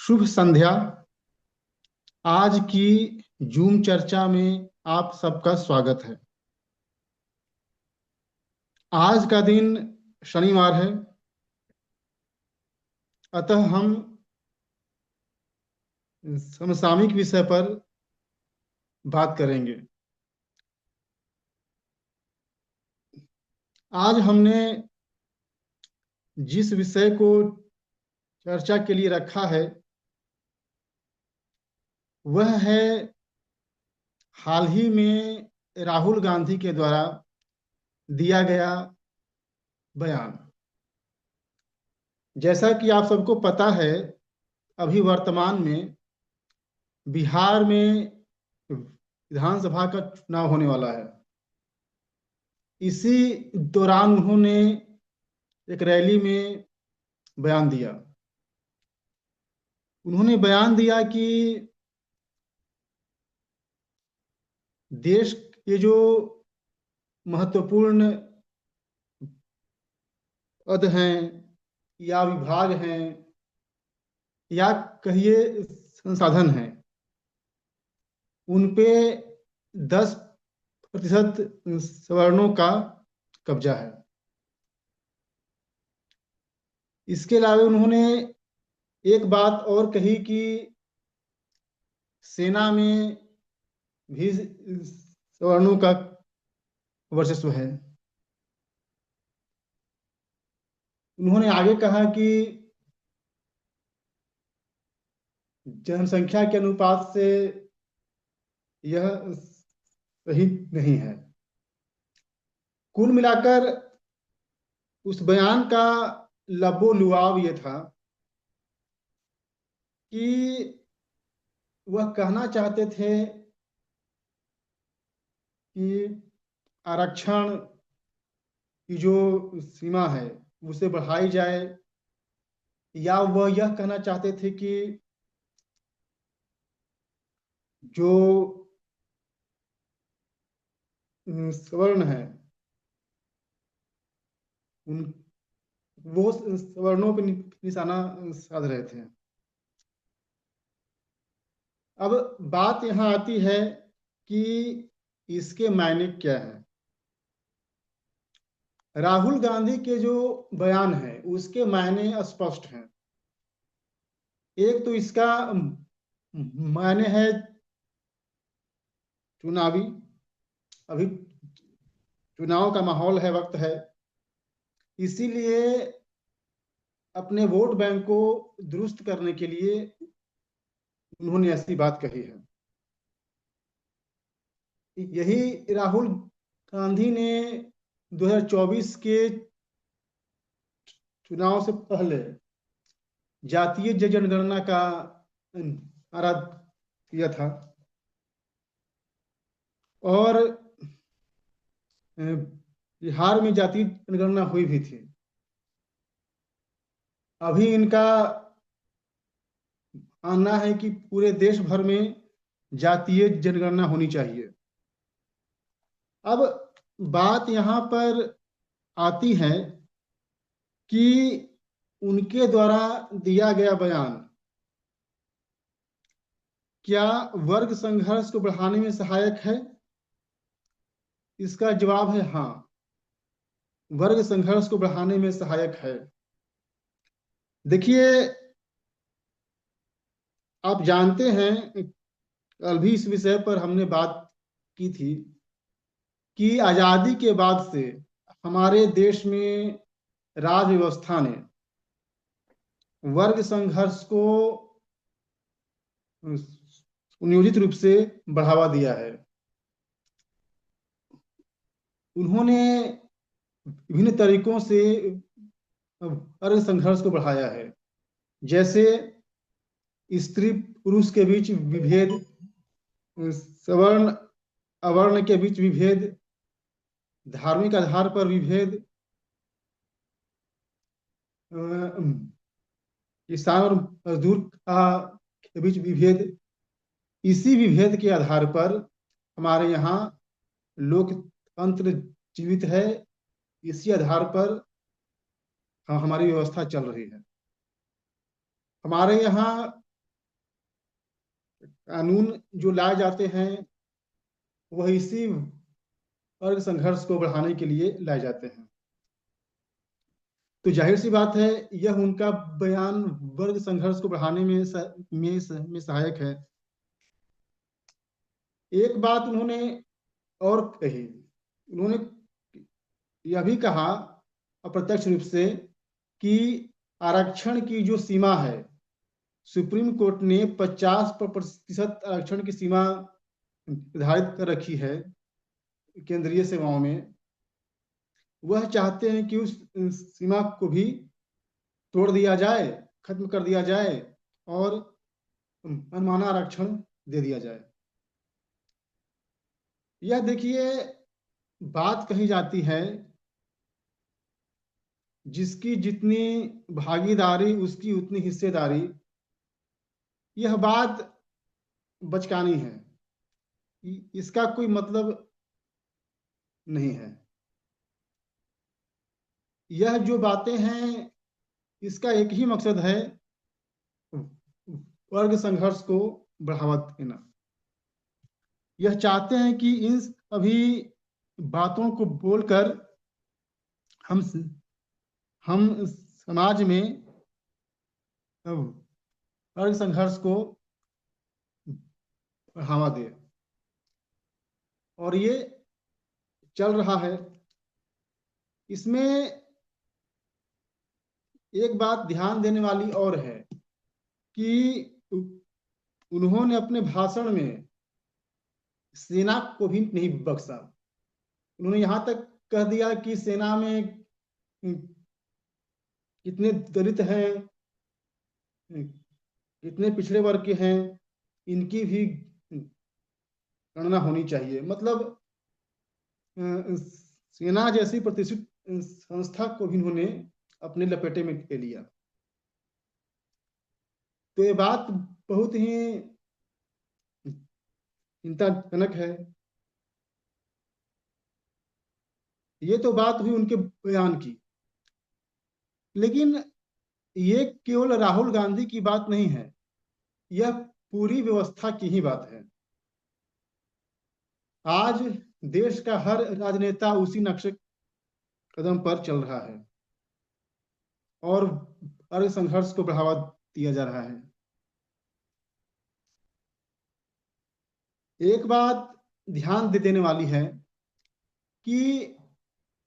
शुभ संध्या। आज की जूम चर्चा में आप सबका स्वागत है। आज का दिन शनिवार है, अतः हम समसामयिक विषय पर बात करेंगे। आज हमने जिस विषय को चर्चा के लिए रखा है वह है हाल ही में राहुल गांधी के द्वारा दिया गया बयान। जैसा कि आप सबको पता है, अभी वर्तमान में बिहार में विधानसभा का चुनाव होने वाला है। इसी दौरान उन्होंने एक रैली में बयान दिया। उन्होंने बयान दिया कि देश के जो महत्वपूर्ण पद हैं या विभाग हैं या कहिए संसाधन हैं, उन पे 10% सवर्णों का कब्जा है। इसके अलावा उन्होंने एक बात और कही कि सेना में भी सवर्णों का वर्चस्व है। उन्होंने आगे कहा कि जनसंख्या के अनुपात से यह सही नहीं है। कुल मिलाकर उस बयान का लबो लुआब ये था कि वह कहना चाहते थे कि आरक्षण की जो सीमा है उसे बढ़ाई जाए, या वह यह कहना चाहते थे कि जो सवर्ण है उन वो सवर्णों पर निशाना साध रहे थे। अब बात यहाँ आती है कि इसके मायने क्या है। राहुल गांधी के जो बयान है उसके मायने स्पष्ट हैं। एक तो इसका मायने है चुनावी। अभी चुनाव का माहौल है, वक्त है, इसीलिए अपने वोट बैंक को दुरुस्त करने के लिए उन्होंने ऐसी बात कही है। यही राहुल गांधी ने 2024 के चुनाव से पहले जातीय जनगणना का नारा दिया था, और बिहार में जातीय जनगणना हुई भी थी। अभी इनका मानना है कि पूरे देश भर में जातीय जनगणना होनी चाहिए। अब बात यहाँ पर आती है कि उनके द्वारा दिया गया बयान क्या वर्ग संघर्ष को बढ़ाने में सहायक है। इसका जवाब है हाँ, वर्ग संघर्ष को बढ़ाने में सहायक है। देखिए, आप जानते हैं, कल भी इस विषय पर हमने बात की थी कि आजादी के बाद से हमारे देश में राज व्यवस्था ने वर्ग संघर्ष को सुनियोजित रूप से बढ़ावा दिया है। उन्होंने विभिन्न तरीकों से वर्ग संघर्ष को बढ़ाया है, जैसे स्त्री पुरुष के बीच विभेद, सवर्ण अवर्ण के बीच विभेद, धार्मिक आधार पर विभेद, किसान और मजदूर का के बीच विभेद। इसी विभेद के आधार पर हमारे यहाँ लोकतंत्र जीवित है। इसी आधार पर हमारी व्यवस्था चल रही है। हमारे यहाँ कानून जो लाए जाते हैं वह इसी वर्ग संघर्ष को बढ़ाने के लिए लाए जाते हैं। तो जाहिर सी बात है, यह उनका बयान वर्ग संघर्ष को बढ़ाने में सहायक है। एक बात उन्होंने और कही, उन्होंने यह भी कहा अप्रत्यक्ष रूप से कि आरक्षण की जो सीमा है, सुप्रीम कोर्ट ने 50% आरक्षण की सीमा निर्धारित कर रखी है केंद्रीय सेवाओं में। वह चाहते हैं कि उस सीमा को भी तोड़ दिया जाए, खत्म कर दिया जाए और मनमाना आरक्षण दे दिया जाए। यह देखिए, बात कही जाती है जिसकी जितनी भागीदारी उसकी उतनी हिस्सेदारी। यह बात बचकानी है, इसका कोई मतलब नहीं है। यह जो बातें हैं इसका एक ही मकसद है, वर्ग संघर्ष को बढ़ावा देना। यह चाहते हैं कि इन सभी बातों को बोलकर हम समाज में वर्ग संघर्ष को बढ़ावा दे, और ये चल रहा है। इसमें एक बात ध्यान देने वाली और है कि उन्होंने अपने भाषण में सेना को भी नहीं बख्शा। उन्होंने यहां तक कह दिया कि सेना में कितने दलित हैं, कितने पिछड़े वर्ग के हैं, इनकी भी गणना होनी चाहिए। मतलब सेना जैसी प्रतिष्ठित संस्था को भी उन्होंने अपने लपेटे में ले लिया। तो ये बात बहुत ही चिंताजनक है। ये तो बात हुई उनके बयान की, लेकिन ये केवल राहुल गांधी की बात नहीं है, यह पूरी व्यवस्था की ही बात है। आज देश का हर राजनेता उसी नक्शे कदम पर चल रहा है और वर्ग संघर्ष को बढ़ावा दिया जा रहा है। एक बात ध्यान दे देने वाली है कि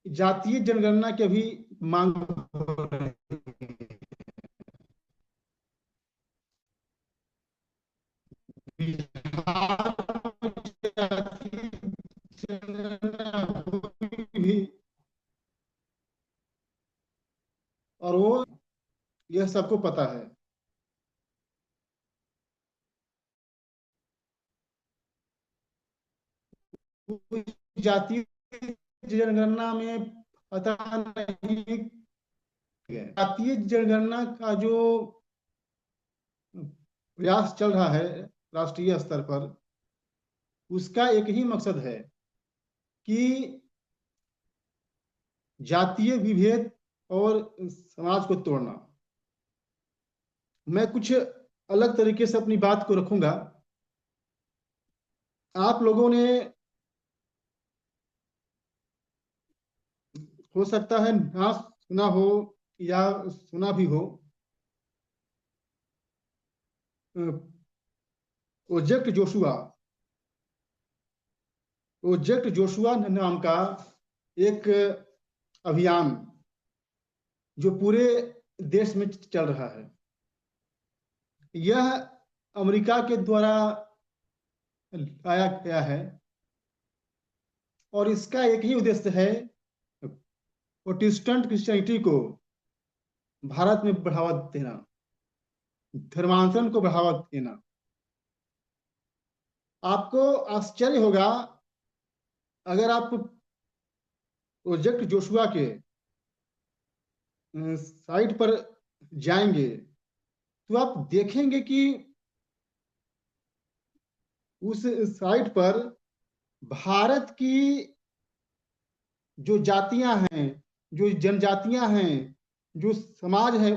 जातीय जनगणना की अभी मांग हो रही है। भी, और वो यह सबको पता है। जातीय जनगणना में पता नहीं, जातीय जनगणना का जो प्रयास चल रहा है राष्ट्रीय स्तर पर, उसका एक ही मकसद है कि जातीय विभेद और समाज को तोड़ना। मैं कुछ अलग तरीके से अपनी बात को रखूंगा। आप लोगों ने हो सकता है ना सुना हो या सुना भी हो, प्रोजेक्ट जोशुआ। प्रोजेक्ट जोशुआ नाम का एक अभियान जो पूरे देश में चल रहा है, यह अमेरिका के द्वारा लाया गया है और इसका एक ही उद्देश्य है, प्रोटेस्टेंट क्रिश्चियनिटी को भारत में बढ़ावा देना, धर्मांतरण को बढ़ावा देना। आपको आश्चर्य होगा अगर आप प्रोजेक्ट जोशुआ के साइट पर जाएंगे तो आप देखेंगे कि उस साइट पर भारत की जो जातियां हैं, जो जनजातियां हैं, जो समाज है,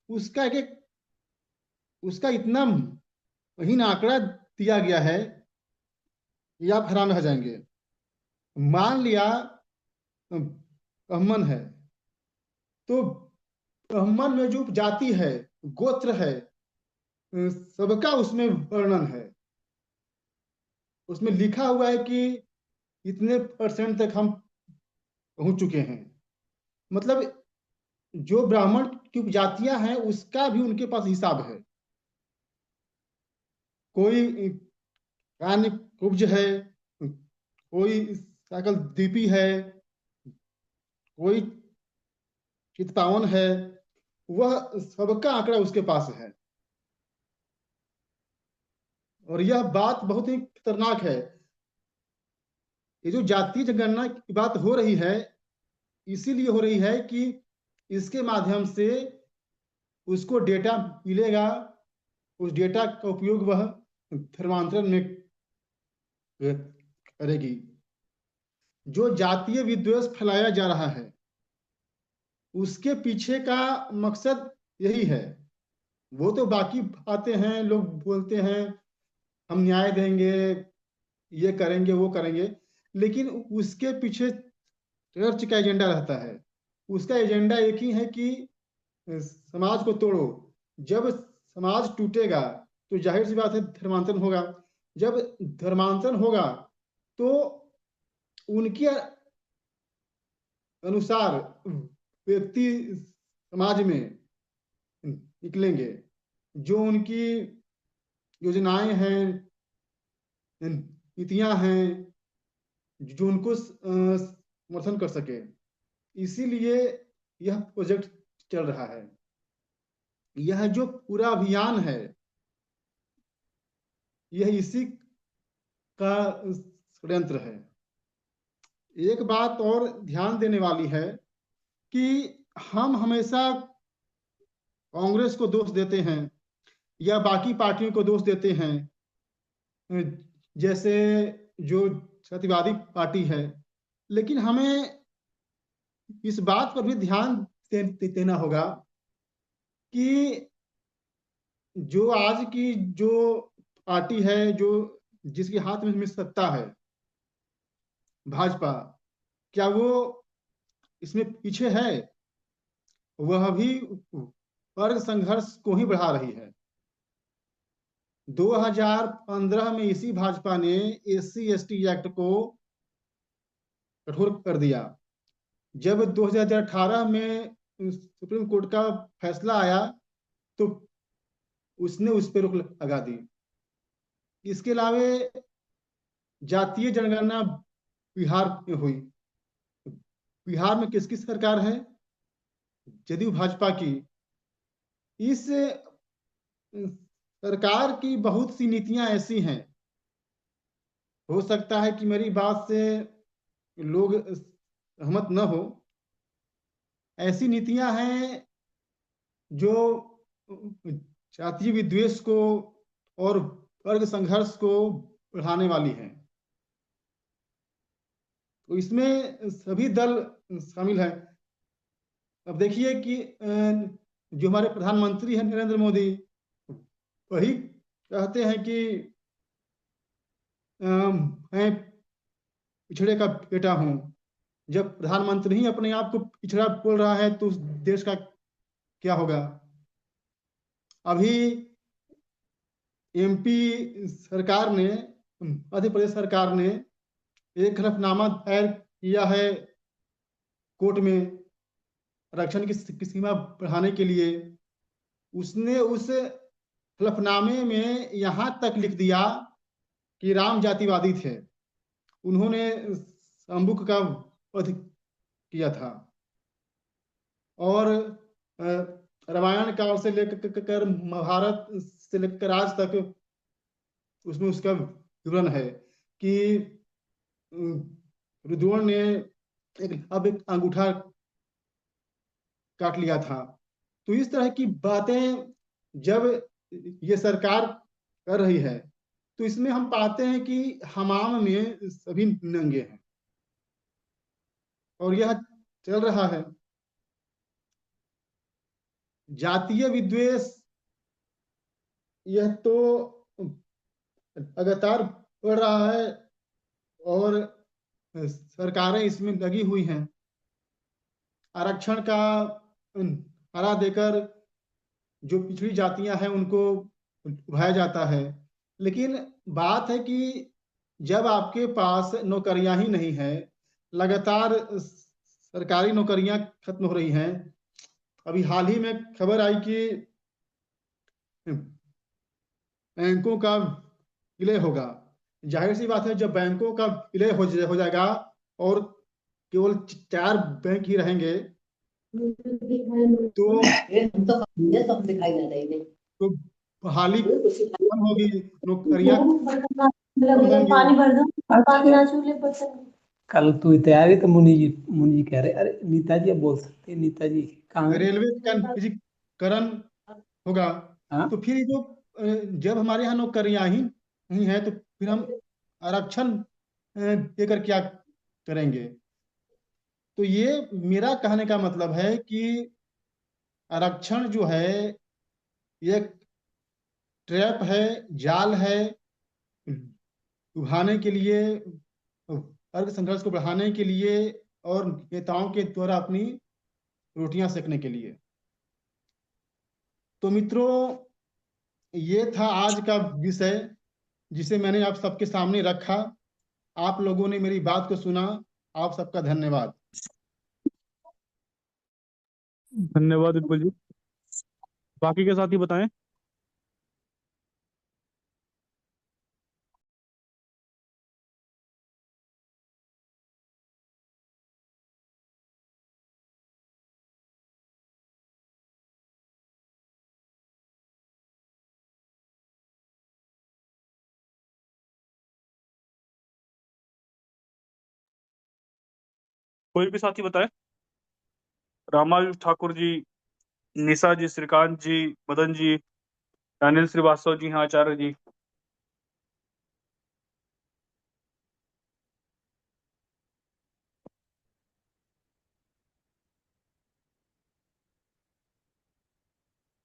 उसका एक उसका इतना महीन आंकड़ा दिया गया है कि आप हैरान रह जाएंगे। मान लिया ब्राह्मण है, तो ब्राह्मण में जो जाति है, गोत्र है, सबका उसमें वर्णन है। उसमें लिखा हुआ है कि इतने परसेंट तक हम पहुंच चुके हैं। मतलब जो ब्राह्मण की उपजातियां हैं उसका भी उनके पास हिसाब है। कोई कान्य कुब्ज है, कोई सकल दीपी है, कोई चित्पावन है, वह सबका आंकड़ा उसके पास है। और यह बात बहुत ही खतरनाक है। ये जो जातीय जनगणना की बात हो रही है, इसीलिए हो रही है कि इसके माध्यम से उसको डेटा मिलेगा। उस डेटा का उपयोग वह धर्मांतरण में करेगी। जो जातीय विद्वेष फैलाया जा रहा है, उसके पीछे का मकसद यही है। वो तो बाकी बातें हैं, लोग बोलते हैं हम न्याय देंगे, ये करेंगे, वो करेंगे, लेकिन उसके पीछे चर्च का एजेंडा रहता है। उसका एजेंडा एक ही है कि समाज को तोड़ो। जब समाज टूटेगा तो जाहिर सी बात है धर्मांतरण होगा। जब धर्मांतरण होगा तो उनके अनुसार व्यक्ति समाज में निकलेंगे। जो उनकी योजनाएं हैं, नीतियां हैं, जो उनको समर्थन कर सके, इसीलिए यह प्रोजेक्ट चल रहा है। यह जो पूरा अभियान है, यह इसी का षड्यंत्र है। एक बात और ध्यान देने वाली है कि हम हमेशा कांग्रेस को दोष देते हैं या बाकी पार्टियों को दोष देते हैं, जैसे जो जातिवादी पार्टी है। लेकिन हमें इस बात पर भी ध्यान देना होगा कि जो आज की जो पार्टी है, जो जिसके हाथ में सत्ता है, भाजपा, क्या वो इसमें पीछे है? वह भी वर्ग संघर्ष को ही बढ़ा रही है। 2015 में इसी भाजपा ने एससी एसटी एक्ट को कठोर कर दिया। जब 2018 में सुप्रीम कोर्ट का फैसला आया तो उसने उस पर रोक लगा दी। इसके अलावा जातीय जनगणना बिहार में हुई। बिहार में किसकी सरकार है? जदयू भाजपा की। इस सरकार की बहुत सी नीतियां ऐसी हैं, हो सकता है कि मेरी बात से लोग सहमत न हो। ऐसी नीतियां हैं जो जातीय विद्वेष को और वर्ग संघर्ष को बढ़ाने वाली हैं। तो इसमें सभी दल शामिल हैं। अब देखिए कि जो हमारे प्रधानमंत्री हैं नरेंद्र मोदी, वही कहते हैं कि मैं पिछड़े का बेटा हूं। जब प्रधानमंत्री ही अपने आप को पिछड़ा बोल रहा है तो उस देश का क्या होगा? अभी एमपी सरकार ने, मध्य प्रदेश सरकार ने एक हलफनामा दायर किया है कोर्ट में आरक्षण की सीमा बढ़ाने के लिए। उसने उस हलफनामे में यहां तक लिख दिया कि राम जातिवादी थे, उन्होंने शंबुक का वध किया था। और रामायण काल से लेकर महाभारत से लेकर आज तक उसमें उसका विवरण है कि रुद्रोण ने एक अंगूठा काट लिया था। तो इस तरह की बातें जब ये सरकार कर रही है, तो इसमें हम पाते हैं कि हमाम में सभी नंगे हैं और यह चल रहा है। जातीय विद्वेष, यह तो लगातार बढ़ रहा है और सरकारें इसमें लगी हुई हैं। आरक्षण का नारा देकर जो पिछड़ी जातियां हैं उनको उठाया जाता है, लेकिन बात है कि जब आपके पास नौकरियां ही नहीं है, लगातार सरकारी नौकरियां खत्म हो रही हैं। अभी हाल ही में खबर आई कि बैंकों का विलय होगा। जाहिर सी बात है, जब बैंकों का विलय हो जाएगा और केवल 4 बैंक ही रहेंगे, तो तो बहाली कम होगी, नौकरियां कम होंगी। पानी भर दो और पानी ना छूले बर्तन। कल तू तैयारी तो मुनि जी कह रहे अरे नीता जी अब बोल सकते हैं, नीता जी कहाँ गए? रेलवे का निजीकरण होगा, हाँ तो फिर ये जो जब हमारे यहाँ नौकरियां ही नहीं है, तो फिर हम आरक्षण देकर क्या करेंगे? तो ये मेरा कहने का मतलब है कि आरक्षण जो है, ये ट्रैप है, जाल है, उभारने के लिए, वर्ग संघर्ष को बढ़ाने के लिए और नेताओं के द्वारा अपनी रोटियां सेकने के लिए। तो मित्रों, ये था आज का विषय जिसे मैंने आप सबके सामने रखा। आप लोगों ने मेरी बात को सुना। आप सबका धन्यवाद। धन्यवाद विपुल जी। बाकी के साथी बताएं। कोई भी साथी बताएं। रामायण ठाकुर जी, निशा जी, श्रीकांत जी, मदन जी, अनिल श्रीवास्तव जी, हाँ आचार्य जी।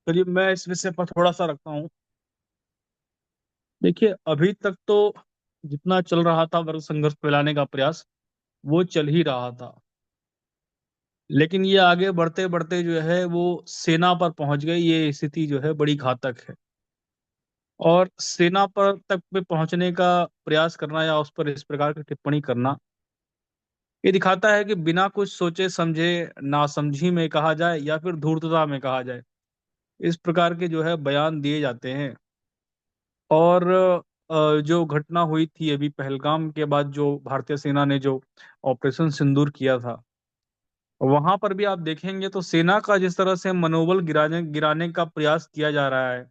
चलिए मैं इस विषय पर थोड़ा सा रखता हूँ। देखिए अभी तक तो जितना चल रहा था वर्ग संघर्ष फैलाने का प्रयास, वो चल ही रहा था। लेकिन ये आगे बढ़ते बढ़ते जो है वो सेना पर पहुंच गई। ये स्थिति जो है बड़ी घातक है। और सेना पर तक पे पहुंचने का प्रयास करना या उस पर इस प्रकार की टिप्पणी करना, ये दिखाता है कि बिना कुछ सोचे समझे नासमझी में कहा जाए या फिर धूर्तता में कहा जाए, इस प्रकार के जो है बयान दिए जाते हैं। और जो घटना हुई थी अभी पहलगाम के बाद, जो भारतीय सेना ने जो ऑपरेशन सिंदूर किया था, वहां पर भी आप देखेंगे तो सेना का जिस तरह से मनोबल गिराने गिराने का प्रयास किया जा रहा है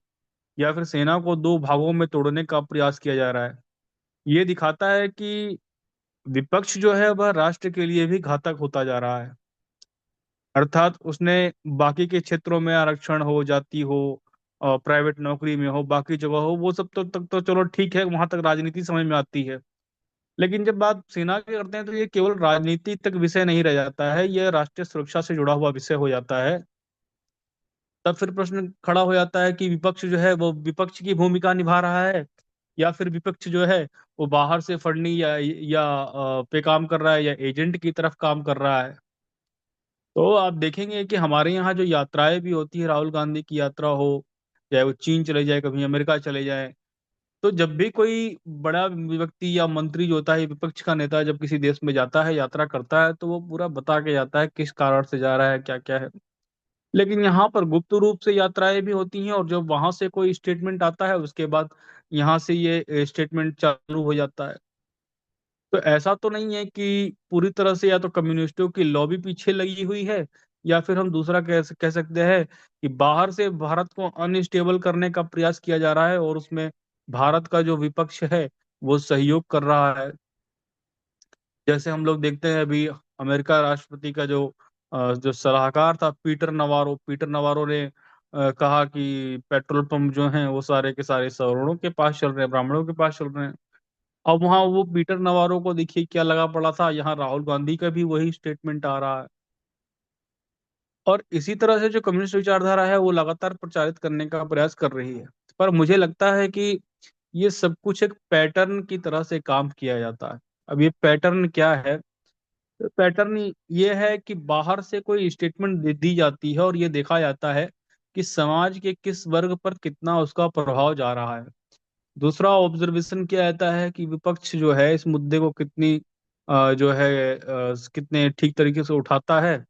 या फिर सेना को दो भागों में तोड़ने का प्रयास किया जा रहा है, ये दिखाता है कि विपक्ष जो है वह राष्ट्र के लिए भी घातक होता जा रहा है। अर्थात उसने बाकी के क्षेत्रों में आरक्षण हो, जाति हो, प्राइवेट नौकरी में हो, बाकी जगह हो, वो सब तो तक तो चलो ठीक है, वहां तक राजनीति समझ में आती है। लेकिन जब बात सेना की करते हैं तो ये केवल राजनीति तक विषय नहीं रह जाता है, यह राष्ट्रीय सुरक्षा से जुड़ा हुआ विषय हो जाता है। तब फिर प्रश्न खड़ा हो जाता है कि विपक्ष जो है वो विपक्ष की भूमिका निभा रहा है, या फिर विपक्ष जो है वो बाहर से फंडिंग या पे काम कर रहा है, या एजेंट की तरफ काम कर रहा है। तो आप देखेंगे कि हमारे यहाँ जो यात्राएं भी होती है, राहुल गांधी की यात्रा हो, चाहे वो चीन चले जाए, कभी अमेरिका चले जाए, तो जब भी कोई बड़ा व्यक्ति या मंत्री जो होता है, विपक्ष का नेता जब किसी देश में जाता है, यात्रा करता है, तो वो पूरा बता के जाता है किस कारण से जा रहा है, क्या क्या है। लेकिन यहाँ पर गुप्त रूप से यात्राएं भी होती हैं, और जब वहां से कोई स्टेटमेंट आता है उसके बाद यहाँ से ये स्टेटमेंट चालू हो जाता है। तो ऐसा तो नहीं है कि पूरी तरह से या तो कम्युनिस्टों की लॉबी पीछे लगी हुई है, या फिर हम दूसरा कह सकते हैं कि बाहर से भारत को अनस्टेबल करने का प्रयास किया जा रहा है, और उसमें भारत का जो विपक्ष है वो सहयोग कर रहा है। जैसे हम लोग देखते हैं अभी अमेरिका राष्ट्रपति का जो सलाहकार था, पीटर नवारो ने कहा कि पेट्रोल पंप जो हैं वो सारे के सारे सवर्णों के पास चल रहे हैं, ब्राह्मणों के पास चल रहे हैं। अब वहां वो पीटर नवारो को देखिए क्या लगा पड़ा था, यहाँ राहुल गांधी का भी वही स्टेटमेंट आ रहा है। और इसी तरह से जो कम्युनिस्ट विचारधारा है वो लगातार प्रचारित करने का प्रयास कर रही है। पर मुझे लगता है कि ये सब कुछ एक पैटर्न की तरह से काम किया जाता है। अब ये पैटर्न क्या है? पैटर्न ये है कि बाहर से कोई स्टेटमेंट दी जाती है और ये देखा जाता है कि समाज के किस वर्ग पर कितना उसका प्रभाव जा रहा है। दूसरा ऑब्जर्वेशन क्या आता है कि विपक्ष जो है इस मुद्दे को कितनी जो है कितने ठीक तरीके से उठाता है,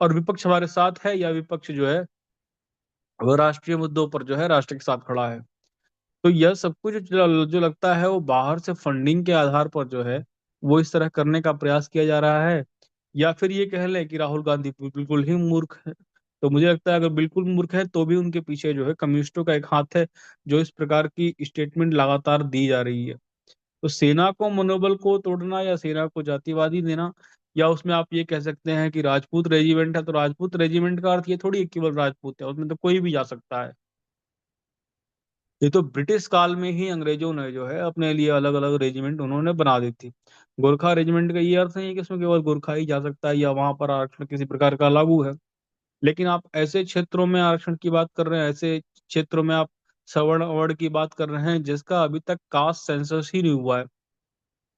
और विपक्ष हमारे साथ है या विपक्ष जो है वो राष्ट्रीय मुद्दों पर जो है राष्ट्र के साथ खड़ा है। तो यह सब कुछ जो लगता है वो बाहर से फंडिंग के आधार पर जो है वो इस तरह करने का प्रयास किया जा रहा है। या फिर ये कह लें कि राहुल गांधी बिल्कुल ही मूर्ख है। तो मुझे लगता है अगर बिल्कुल मूर्ख है तो भी उनके पीछे जो है कम्युनिस्टों का एक हाथ है, जो इस प्रकार की स्टेटमेंट लगातार दी जा रही है। तो सेना को मनोबल को तोड़ना या सेना को जातिवादी देना, या उसमें आप ये कह सकते हैं कि राजपूत रेजिमेंट है तो राजपूत रेजिमेंट का अर्थ ये थोड़ी है कि केवल राजपूत है, उसमें तो कोई भी जा सकता है। ये तो ब्रिटिश काल में ही अंग्रेजों ने जो है अपने लिए अलग अलग रेजिमेंट उन्होंने बना दी थी। गोरखा रेजिमेंट का ये अर्थ नहीं है कि इसमें केवल गोरखा ही जा सकता है या वहां पर आरक्षण किसी प्रकार का लागू है। लेकिन आप ऐसे क्षेत्रों में आरक्षण की बात कर रहे हैं, ऐसे क्षेत्रों में आप सवर्ण अवर्ण की बात कर रहे हैं जिसका अभी तक कास्ट सेंसस ही नहीं हुआ है।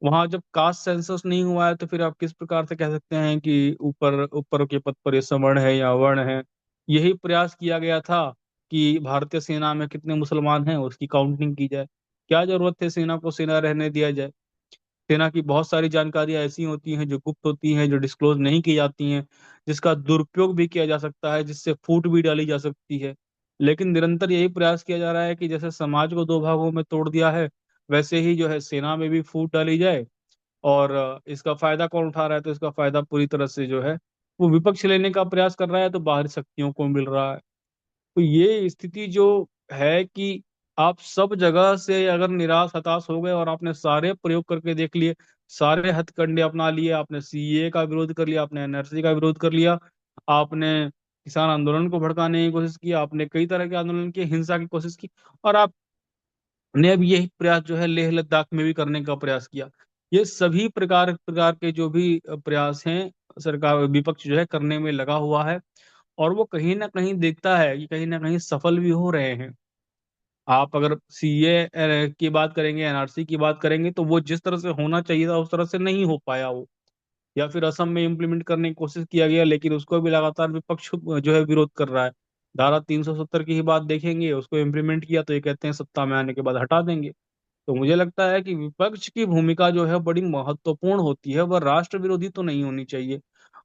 वहां जब कास्ट सेंसस नहीं हुआ है तो फिर आप किस प्रकार से कह सकते हैं कि ऊपर ऊपर के पद पर ये सवर्ण है या वर्ण है? यही प्रयास किया गया था कि भारतीय सेना में कितने मुसलमान हैं उसकी काउंटिंग की जाए। क्या जरूरत है सेना को सेना रहने दिया जाए? सेना की बहुत सारी जानकारियां ऐसी होती हैं जो गुप्त होती हैं, जो डिस्क्लोज नहीं की जाती हैं, जिसका दुरुपयोग भी किया जा सकता है, जिससे फूट भी डाली जा सकती है। लेकिन निरंतर यही प्रयास किया जा रहा है कि जैसे समाज को दो भागों में तोड़ दिया है, वैसे ही जो है सेना में भी फूट डाली जाए। और इसका फायदा कौन उठा रहा है? तो इसका फायदा पूरी तरह से जो है वो विपक्ष लेने का प्रयास कर रहा है, तो बाहरी शक्तियों को मिल रहा है। तो ये स्थिति जो है कि आप सब जगह से अगर निराश हताश हो गए और आपने सारे प्रयोग करके देख लिए, सारे हथकंडे अपना लिए, आपने सीए का विरोध कर लिया, आपने एनआरसी का विरोध कर लिया, आपने किसान आंदोलन को भड़काने की कोशिश की, आपने कई तरह के आंदोलन की, हिंसा की कोशिश की, और आपने अब यही प्रयास जो है लेह लद्दाख में भी करने का प्रयास किया। ये सभी प्रकार प्रकार के जो भी प्रयास हैं, सरकार विपक्ष जो है करने में लगा हुआ है, और वो कहीं ना कहीं देखता है कि कहीं ना कहीं सफल भी हो रहे हैं। आप अगर सीए की बात करेंगे, एनआरसी की बात करेंगे, तो वो जिस तरह से होना चाहिए था उस तरह से नहीं हो पाया वो। या फिर असम में इम्प्लीमेंट करने की कोशिश किया गया लेकिन उसको भी लगातार विपक्ष जो है विरोध कर रहा है। धारा 370 की ही बात देखेंगे, उसको इम्प्लीमेंट किया तो ये कहते हैं सत्ता में आने के बाद हटा देंगे। तो मुझे लगता है कि विपक्ष की भूमिका जो है बड़ी महत्वपूर्ण होती है, वह राष्ट्र विरोधी तो नहीं होनी चाहिए।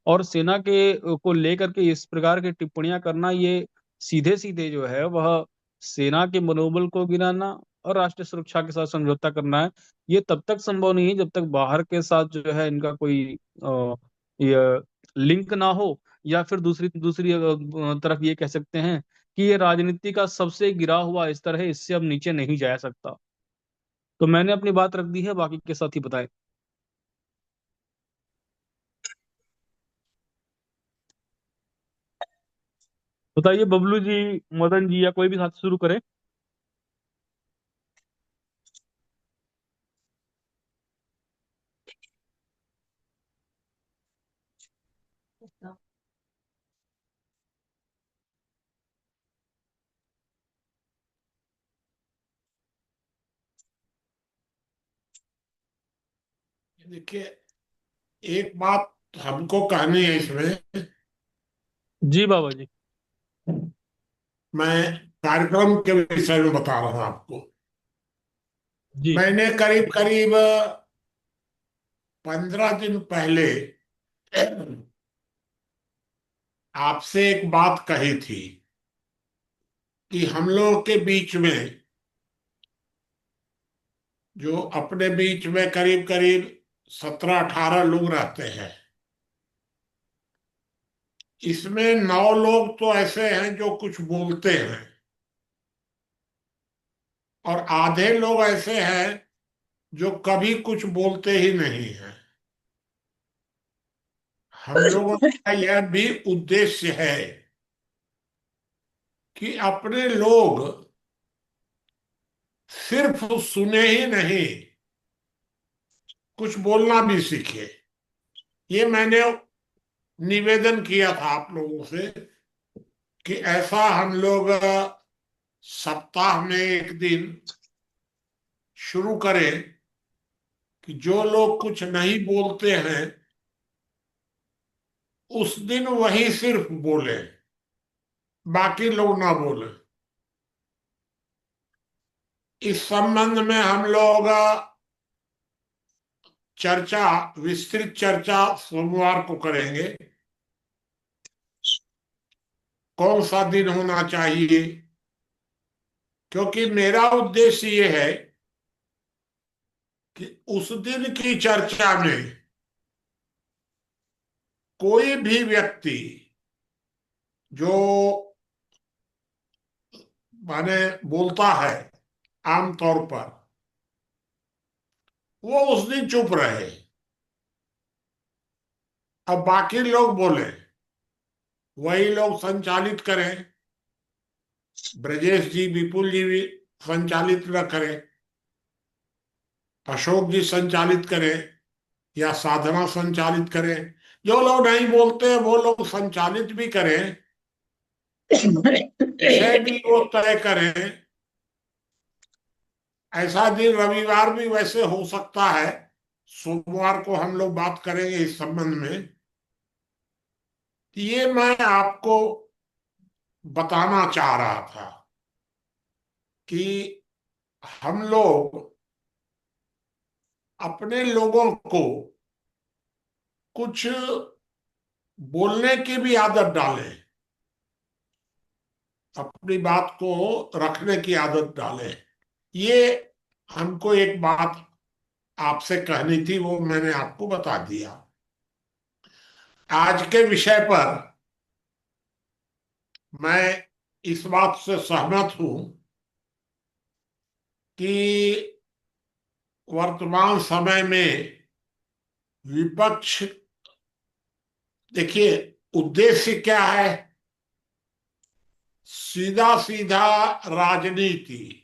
और सेना के को लेकर के इस प्रकार की टिप्पणियां करना, ये सीधे सीधे जो है वह सेना के मनोबल को गिराना और राष्ट्रीय सुरक्षा के साथ समझौता करना है। ये तब तक संभव नहीं है जब तक बाहर के साथ जो है इनका कोई ये लिंक ना हो, या फिर दूसरी दूसरी तरफ ये कह सकते हैं कि ये राजनीति का सबसे गिरा हुआ स्तर है, इससे अब नीचे नहीं जाया सकता। तो मैंने अपनी बात रख दी है, बाकी के साथ ही बताएं। बताइए बबलू जी, मदन जी, या कोई भी साथ शुरू करे। देखिए, एक बात हमको कहनी है इसमें। जी बाबा जी। मैं कार्यक्रम के विषय में बता रहा हूं आपको। जी। मैंने करीब करीब 15 दिन पहले आपसे एक बात कही थी कि हम लोगों के बीच में, जो अपने बीच में करीब करीब 17-18 लोग रहते हैं, इसमें 9 लोग तो ऐसे हैं जो कुछ बोलते हैं, और आधे लोग ऐसे हैं जो कभी कुछ बोलते ही नहीं हैं। हम लोगों का यह भी उद्देश्य है कि अपने लोग सिर्फ सुने ही नहीं, कुछ बोलना भी सीखे। ये मैंने निवेदन किया था आप लोगों से कि ऐसा हम लोग सप्ताह में एक दिन शुरू करें कि जो लोग कुछ नहीं बोलते हैं उस दिन वही सिर्फ बोले, बाकी लोग ना बोले। इस संबंध में हम लोग चर्चा, विस्तृत चर्चा सोमवार को करेंगे। कौन सा दिन होना चाहिए, क्योंकि मेरा उद्देश्य ये है कि उस दिन की चर्चा में कोई भी व्यक्ति जो माने बोलता है आमतौर पर, वो उस दिन चुप रहे। अब बाकी लोग बोले, वही लोग संचालित करें। ब्रजेश जी, विपुल जी भी संचालित न करें, अशोक जी संचालित करें या साधना संचालित करें। जो लोग नहीं बोलते वो लोग संचालित भी करें, विषय भी वो तय करें। ऐसा दिन रविवार भी वैसे हो सकता है। सोमवार को हम लोग बात करेंगे इस संबंध में। ये मैं आपको बताना चाह रहा था कि हम लोग अपने लोगों को कुछ बोलने की भी आदत डालें, अपनी बात को रखने की आदत डालें। ये हमको एक बात आपसे कहनी थी, वो मैंने आपको बता दिया। आज के विषय पर मैं इस बात से सहमत हूं कि वर्तमान समय में विपक्ष, देखिए उद्देश्य क्या है, सीधा सीधा राजनीति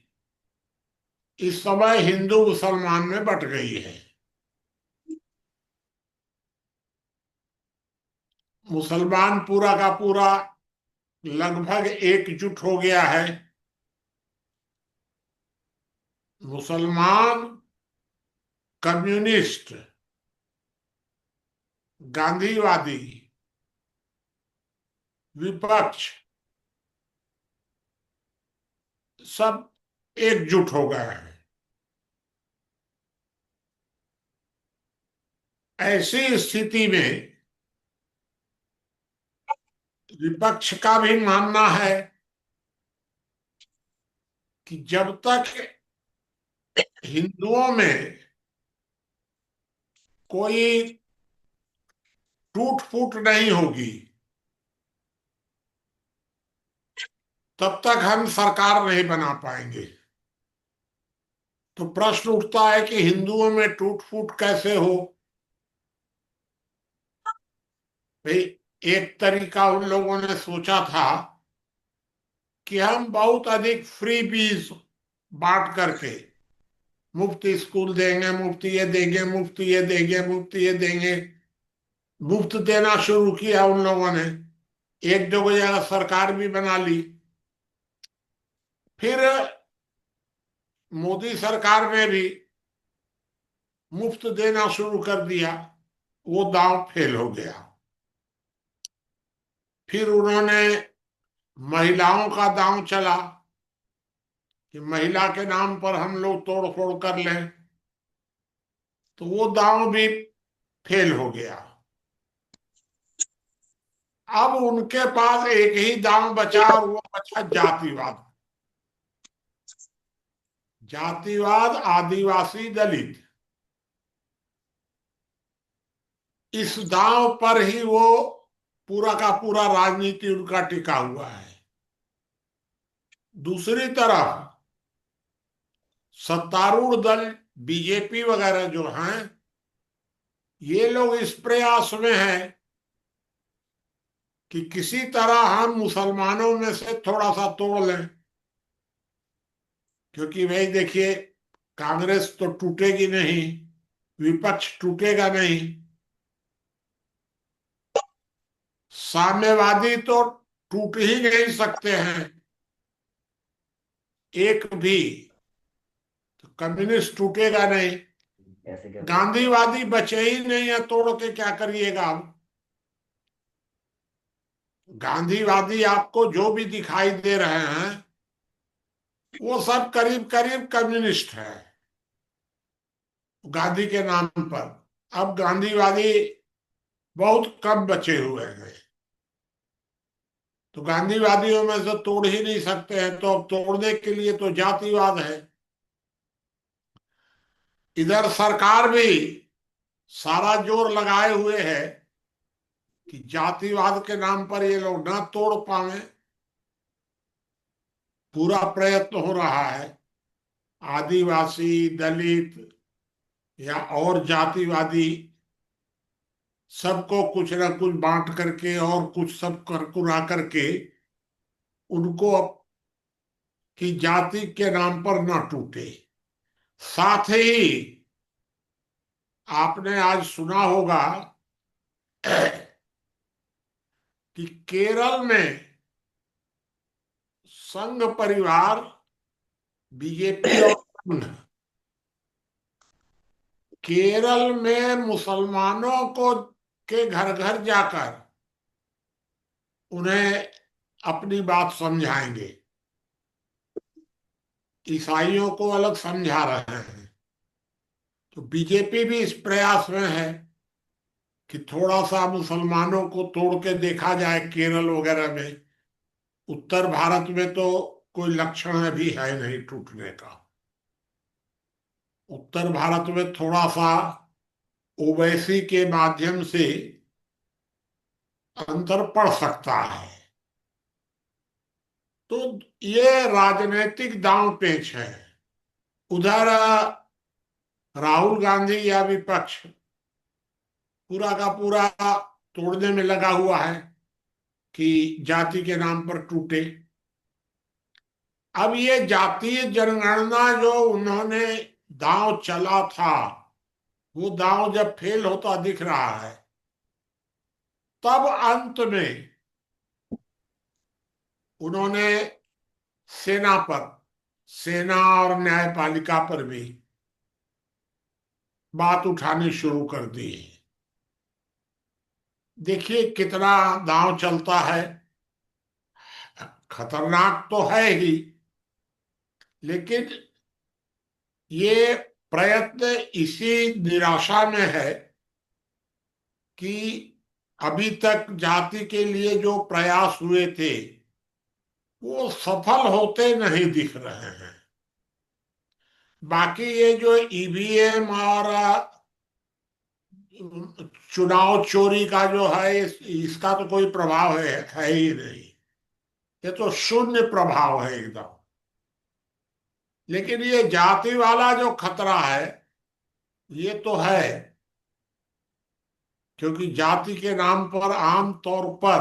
इस समय हिंदू मुसलमान में बट गई है। मुसलमान पूरा का पूरा लगभग एकजुट हो गया है। मुसलमान, कम्युनिस्ट, गांधीवादी, विपक्ष सब एकजुट हो गए हैं। ऐसी स्थिति में विपक्ष का भी मानना है कि जब तक हिंदुओं में कोई टूट फूट नहीं होगी तब तक हम सरकार नहीं बना पाएंगे। तो प्रश्न उठता है कि हिंदुओं में टूट फूट कैसे हो। भाई, एक तरीका उन लोगों ने सोचा था कि हम बहुत अधिक फ्री बीज बांट करके मुफ्त स्कूल देंगे, मुफ्त ये देंगे, मुफ्त ये देंगे, मुफ्त ये देंगे। मुफ्त देना शुरू किया उन लोगों ने, एक दो जगह सरकार भी बना ली। फिर मोदी सरकार ने भी मुफ्त देना शुरू कर दिया, वो दांव फेल हो गया। फिर उन्होंने महिलाओं का दांव चला कि महिला के नाम पर हम लोग तोड़ फोड़ कर लें, तो वो दांव भी फेल हो गया। अब उनके पास एक ही दांव बचा और वो बचा जातिवाद। जातिवाद, आदिवासी, दलित, इस दांव पर ही वो पूरा का पूरा राजनीति उनका टिका हुआ है। दूसरी तरफ सत्तारूढ़ दल बीजेपी वगैरह जो हैं, ये लोग इस प्रयास में हैं कि किसी तरह हम मुसलमानों में से थोड़ा सा तोड़ लें। क्योंकि भाई देखिए, कांग्रेस तो टूटेगी नहीं, विपक्ष टूटेगा नहीं, साम्यवादी तो टूट ही नहीं सकते हैं एक भी। तो कम्युनिस्ट टूटेगा नहीं, गांधीवादी बचे ही नहीं है, तोड़ के क्या करिएगा आप? गांधीवादी आपको जो भी दिखाई दे रहे हैं वो सब करीब करीब कम्युनिस्ट है गांधी के नाम पर। अब गांधीवादी बहुत कम बचे हुए हैं, तो गांधीवादियों में से तोड़ ही नहीं सकते हैं, तो अब तोड़ने के लिए तो जातिवाद है। इधर सरकार भी सारा जोर लगाए हुए है कि जातिवाद के नाम पर ये लोग ना तोड़ पाए। पूरा प्रयत्न हो रहा है आदिवासी, दलित या और जातिवादी सबको कुछ ना कुछ बांट करके और कुछ सब कर कुरा करके उनको अब की जाति के नाम पर ना टूटे। साथ ही आपने आज सुना होगा कि केरल में संघ परिवार, बीजेपी और संघ केरल में मुसलमानों को के घर घर जाकर उन्हें अपनी बात समझाएंगे। ईसाइयों को अलग समझा रहे हैं। तो बीजेपी भी इस प्रयास में है कि थोड़ा सा मुसलमानों को तोड़ के देखा जाए केरल वगैरह में। उत्तर भारत में तो कोई लक्षण भी है नहीं टूटने का। उत्तर भारत में थोड़ा सा ओवैसी के माध्यम से अंतर पड़ सकता है। तो ये राजनीतिक दांव पेच है। उधर राहुल गांधी या विपक्ष पूरा का पूरा तोड़ने में लगा हुआ है कि जाति के नाम पर टूटे। अब ये जातीय जनगणना जो उन्होंने दांव चला था, वो दांव जब फेल होता दिख रहा है, तब अंत में उन्होंने सेना पर, सेना और न्यायपालिका पर भी बात उठानी शुरू कर दी। देखिए कितना दांव चलता है। खतरनाक तो है ही, लेकिन ये प्रयत्न इसी निराशा में है कि अभी तक जाति के लिए जो प्रयास हुए थे वो सफल होते नहीं दिख रहे हैं। बाकी ये जो ईवीएम और चुनाव चोरी का जो है इसका तो कोई प्रभाव है ही नहीं। ये तो शून्य प्रभाव है एकदम। लेकिन ये जाति वाला जो खतरा है ये तो है, क्योंकि जाति के नाम पर आम तौर पर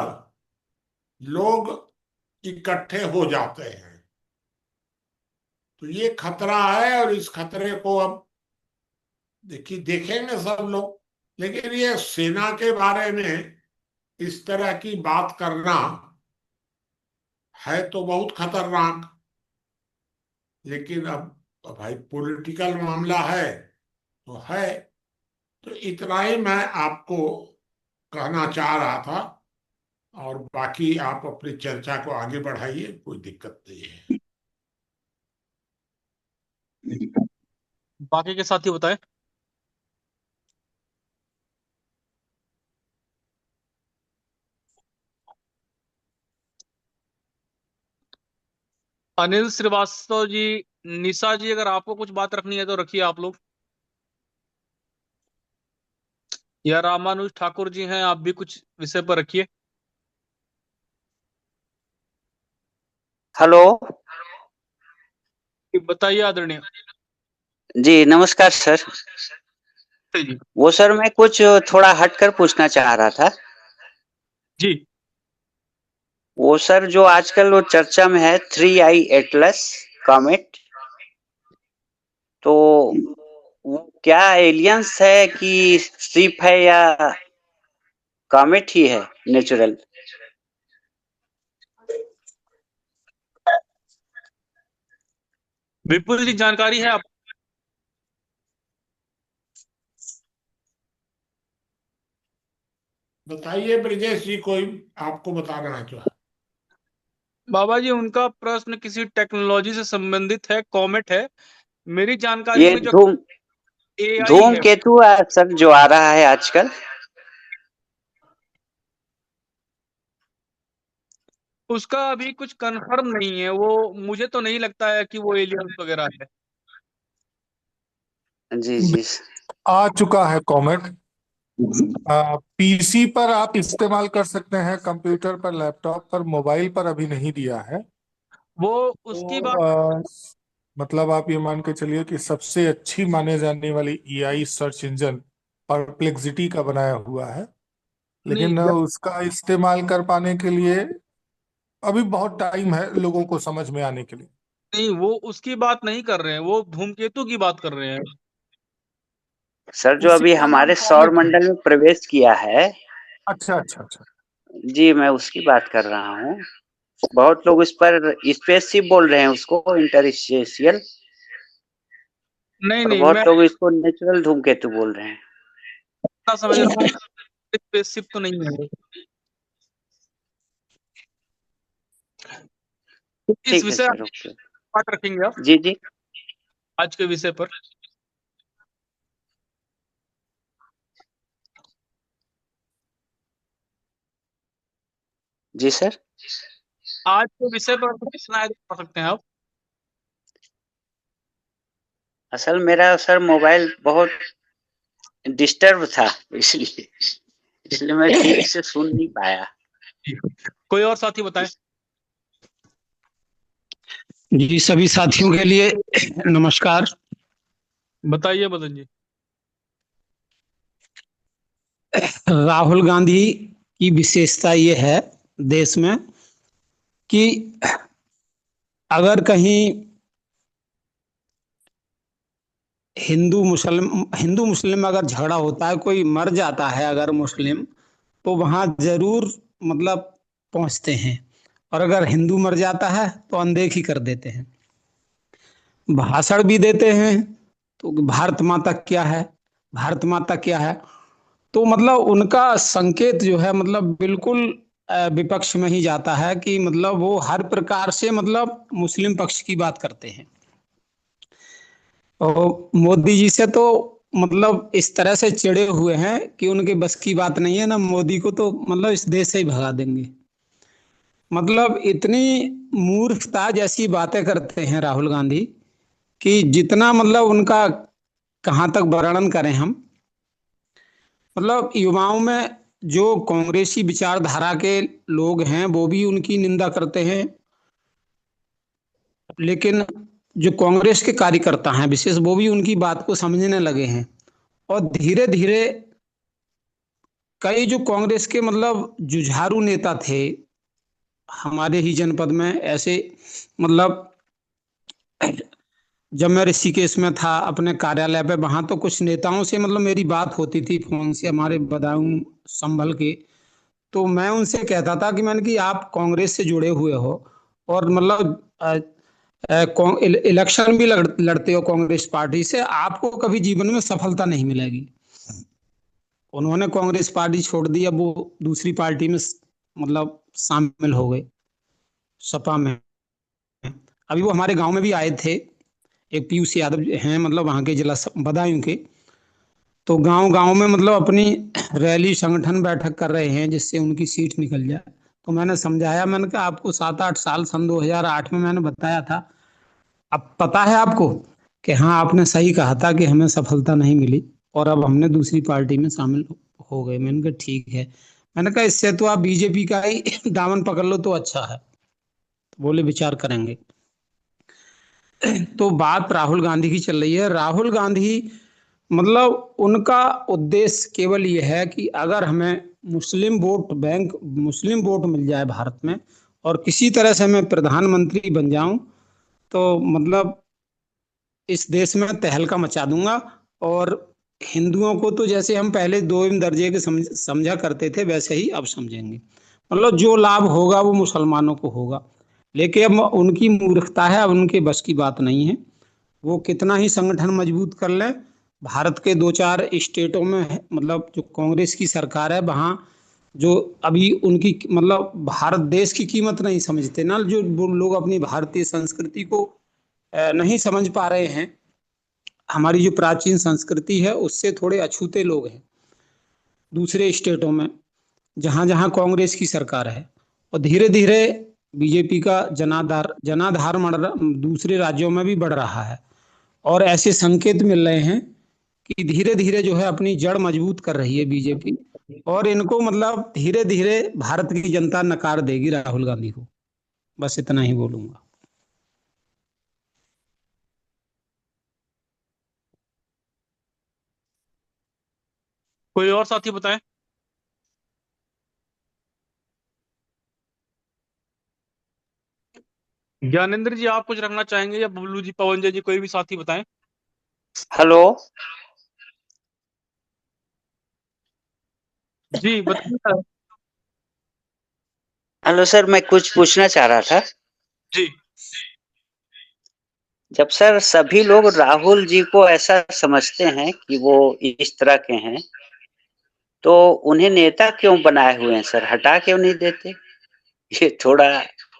लोग इकट्ठे हो जाते हैं। तो ये खतरा है और इस खतरे को अब देखिए देखेंगे सब लोग। लेकिन ये सेना के बारे में इस तरह की बात करना है तो बहुत खतरनाक। लेकिन अब भाई पॉलिटिकल मामला है तो है। तो इतना ही मैं आपको कहना चाह रहा था, और बाकी आप अपनी चर्चा को आगे बढ़ाइए, कोई दिक्कत नहीं है। बाकी के साथी बताएं। अनिल श्रीवास्तव जी, निशा जी, अगर आपको कुछ बात रखनी है तो रखिए आप लोग। या रामानुज ठाकुर जी हैं, आप भी कुछ विषय पर रखिए। हेलो बताइए आदरणीय जी, नमस्कार सर। जी। वो सर मैं कुछ थोड़ा हटकर पूछना चाह रहा था। जी। वो सर जो आजकल वो चर्चा में है 3I एटलस कॉमेट, तो वो क्या एलियंस है कि शिप है या कॉमेट ही है नेचुरल? विपुल जी, जानकारी है आप? बताइए ब्रजेश जी, कोई आपको बताना चाहे। बाबा जी, उनका प्रश्न किसी टेक्नोलॉजी से संबंधित है, कॉमेट है। मेरी जानकारी ये में जो धूम एआई धूम है केतु सर जो आ रहा है आजकल, उसका अभी कुछ कंफर्म नहीं है। वो मुझे तो नहीं लगता है कि वो एलियंस वगैरह है। जी जी। आ चुका है कॉमेट। पीसी पर आप इस्तेमाल कर सकते हैं, कंप्यूटर पर, लैपटॉप पर, मोबाइल पर अभी नहीं दिया है। वो उसकी तो बात मतलब आप ये मान के चलिए कि सबसे अच्छी माने जाने वाली एआई सर्च इंजन परप्लेक्सिटी का बनाया हुआ है, नहीं लेकिन उसका इस्तेमाल कर पाने के लिए अभी बहुत टाइम है लोगों को समझ में आने के लिए। नहीं, वो उसकी बात नहीं कर रहे हैं, वो धूमकेतु की बात कर रहे हैं। सर जो उसी अभी का नाम हमारे सौर कॉमेट है। मंडल में प्रवेश किया है, अच्छा अच्छा अच्छा। जी मैं उसकी बात कर रहा हूँ। बहुत लोग इस पर स्पेसशिप बोल रहे हैं उसको, इंटरस्टेशियल, नहीं और नहीं, मैं बहुत लोग इसको नेचुरल धूमकेतु बोल रहे हैं। इतना समझ रहा हूँ, स्पेसशिप तो नहीं है वो। तो इस ठीक है विषय सर, ओके। बात रखेंगे आप जी जी। आज के विषय पर। जी सर। आज के विषय पर कुछ पूछना है तो पूछ सकते हैं आप। असल मेरा सर मोबाइल बहुत डिस्टर्ब था, इसलिए इसलिए मैं ठीक से सुन नहीं पाया। कोई और साथी बताएं। जी सभी साथियों के लिए नमस्कार। बताइए मदन जी। राहुल गांधी की विशेषता ये है देश में कि अगर कहीं हिंदू मुस्लिम अगर झगड़ा होता है, कोई मर जाता है अगर मुस्लिम, तो वहां जरूर मतलब पहुंचते हैं, और अगर हिंदू मर जाता है तो अनदेखी कर देते हैं। भाषण भी देते हैं तो भारत माता क्या है, भारत माता क्या है। तो मतलब उनका संकेत जो है मतलब बिल्कुल विपक्ष में ही जाता है कि मतलब वो हर प्रकार से मतलब मुस्लिम पक्ष की बात करते हैं। और मोदी जी से तो मतलब इस तरह से चिढ़े हुए हैं कि उनके बस की बात नहीं है ना, मोदी को तो मतलब इस देश से ही भगा देंगे। मतलब इतनी मूर्खता जैसी बातें करते हैं राहुल गांधी कि जितना मतलब उनका कहाँ तक वर्णन करें हम। मतलब युवाओं में जो कांग्रेसी विचारधारा के लोग हैं वो भी उनकी निंदा करते हैं, लेकिन जो कांग्रेस के कार्यकर्ता हैं विशेष, वो भी उनकी बात को समझने लगे हैं। और धीरे धीरे कई जो कांग्रेस के मतलब जुझारू नेता थे हमारे ही जनपद में ऐसे, मतलब जब मैं ऋषिकेश में था अपने कार्यालय पे, वहां तो कुछ नेताओं से मतलब मेरी बात होती थी फोन से, हमारे बदायूं संभल के। तो मैं उनसे कहता था कि मैंने कि आप कांग्रेस से जुड़े हुए हो और मतलब इलेक्शन भी लड़ते हो कांग्रेस पार्टी से, आपको कभी जीवन में सफलता नहीं मिलेगी। उन्होंने कांग्रेस पार्टी छोड़ दी, अब वो दूसरी पार्टी में मतलब शामिल हो गए, सपा में। अभी वो हमारे गांव में भी आए थे, एक पीयूष यादव हैं मतलब वहाँ के जिला बदायूं के। तो गांव गांव में मतलब अपनी रैली संगठन बैठक कर रहे हैं जिससे उनकी सीट निकल जाए। तो मैंने समझाया, मैंने कहा आपको 7-8 साल सन 2008 में मैंने बताया था, अब पता है आपको कि हाँ आपने सही कहा था कि हमें सफलता नहीं मिली और अब हमने दूसरी पार्टी में शामिल हो गए। मैंने कहा ठीक है, मैंने कहा इससे तो आप बीजेपी का ही दामन पकड़ लो तो अच्छा है। बोले विचार करेंगे। तो बात राहुल गांधी की चल रही है। राहुल गांधी मतलब उनका उद्देश्य केवल ये है कि अगर हमें मुस्लिम वोट बैंक, मुस्लिम वोट मिल जाए भारत में और किसी तरह से मैं प्रधानमंत्री बन जाऊं, तो मतलब इस देश में तहलका मचा दूंगा। और हिंदुओं को तो जैसे हम पहले दो दर्जे के समझा करते थे वैसे ही अब समझेंगे। मतलब जो लाभ होगा वो मुसलमानों को होगा। लेकिन अब उनकी मूर्खता है, अब उनके बस की बात नहीं है। वो कितना ही संगठन मजबूत कर लें, भारत के 2-4 स्टेटों में मतलब जो कांग्रेस की सरकार है वहाँ जो अभी उनकी मतलब भारत देश की कीमत नहीं समझते ना, जो वो लोग अपनी भारतीय संस्कृति को नहीं समझ पा रहे हैं। हमारी जो प्राचीन संस्कृति है उससे थोड़े अछूते लोग हैं दूसरे स्टेटों में, जहां जहां कांग्रेस की सरकार है। और धीरे धीरे बीजेपी का जनाधार जनाधार दूसरे राज्यों में भी बढ़ रहा है, और ऐसे संकेत मिल रहे हैं कि धीरे धीरे जो है अपनी जड़ मजबूत कर रही है बीजेपी, और इनको मतलब धीरे धीरे भारत की जनता नकार देगी राहुल गांधी को। बस इतना ही बोलूंगा। कोई और साथी बताएं। ज्ञानेंद्र जी आप कुछ रखना चाहेंगे, या बबलू जी, पवन जी, कोई भी साथी बताएं। हेलो। जी बताइए। हेलो सर, मैं कुछ पूछना चाह रहा था। जी जब सर सभी लोग राहुल जी को ऐसा समझते हैं कि वो इस तरह के हैं, तो उन्हें नेता क्यों बनाए हुए हैं सर? हटा क्यों नहीं देते? ये थोड़ा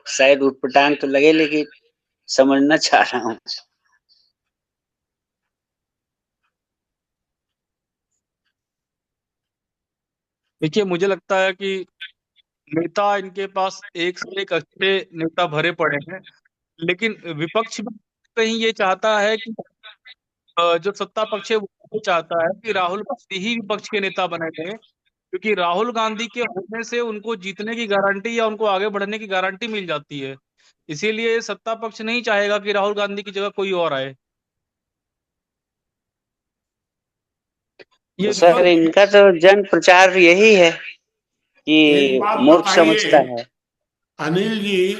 शायद उटपटांग तो लगे, लेकिन समझना चाह रहा हूँ। देखिए, मुझे लगता है कि नेता इनके पास एक से एक अच्छे नेता भरे पड़े हैं, लेकिन विपक्ष भी कहीं ये चाहता है कि जो सत्ता पक्ष है वो ये चाहता है कि राहुल गांधी ही विपक्ष के नेता बने रहे, क्योंकि राहुल गांधी के होने से उनको जीतने की गारंटी या उनको आगे बढ़ने की गारंटी मिल जाती है। इसीलिए सत्ता पक्ष नहीं चाहेगा कि राहुल गांधी की जगह कोई और आए। तो ये सर विपक्ष। इनका तो जन प्रचार यही है एक कि बात मूर्ख बताइए समझता है। अनिल जी,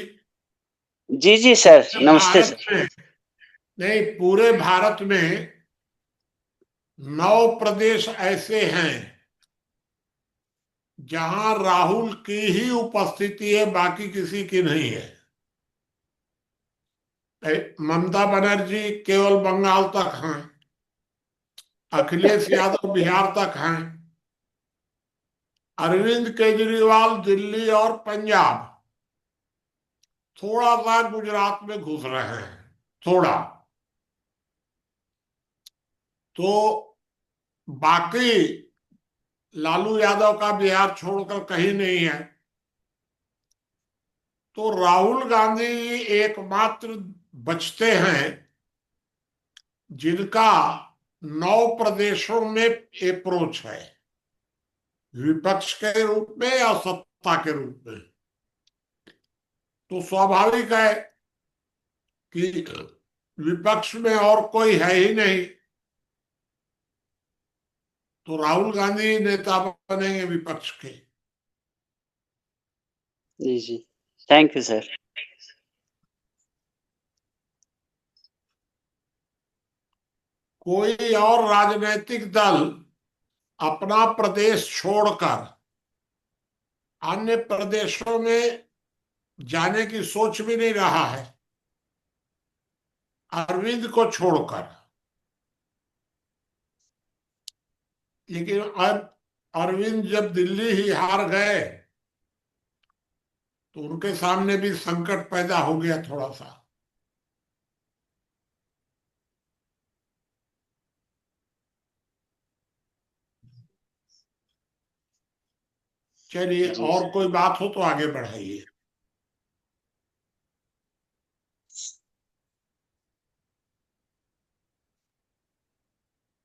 जी जी सर, नमस्ते भारत सर। में, नहीं पूरे भारत में 9 प्रदेश ऐसे हैं जहां राहुल की ही उपस्थिति है, बाकी किसी की नहीं है। ममता बनर्जी केवल बंगाल तक हैं, अखिलेश यादव बिहार तक हैं, अरविंद केजरीवाल दिल्ली और पंजाब, थोड़ा सा गुजरात में घुस रहे हैं, थोड़ा। तो बाकी लालू यादव का बिहार छोड़कर कहीं नहीं है। तो राहुल गांधी एकमात्र बचते हैं जिनका 9 प्रदेशों में अप्रोच है, विपक्ष के रूप में या सत्ता के रूप में। तो स्वाभाविक है कि विपक्ष में और कोई है ही नहीं, तो राहुल गांधी नेता बनेंगे विपक्ष के। जी जी, थैंक यू सर। कोई और राजनीतिक दल अपना प्रदेश छोड़कर अन्य प्रदेशों में जाने की सोच भी नहीं रहा है, अरविंद को छोड़कर। लेकिन अब अरविंद जब दिल्ली ही हार गए तो उनके सामने भी संकट पैदा हो गया थोड़ा सा। चलिए, जी और सर। कोई बात हो तो आगे बढ़ाइए।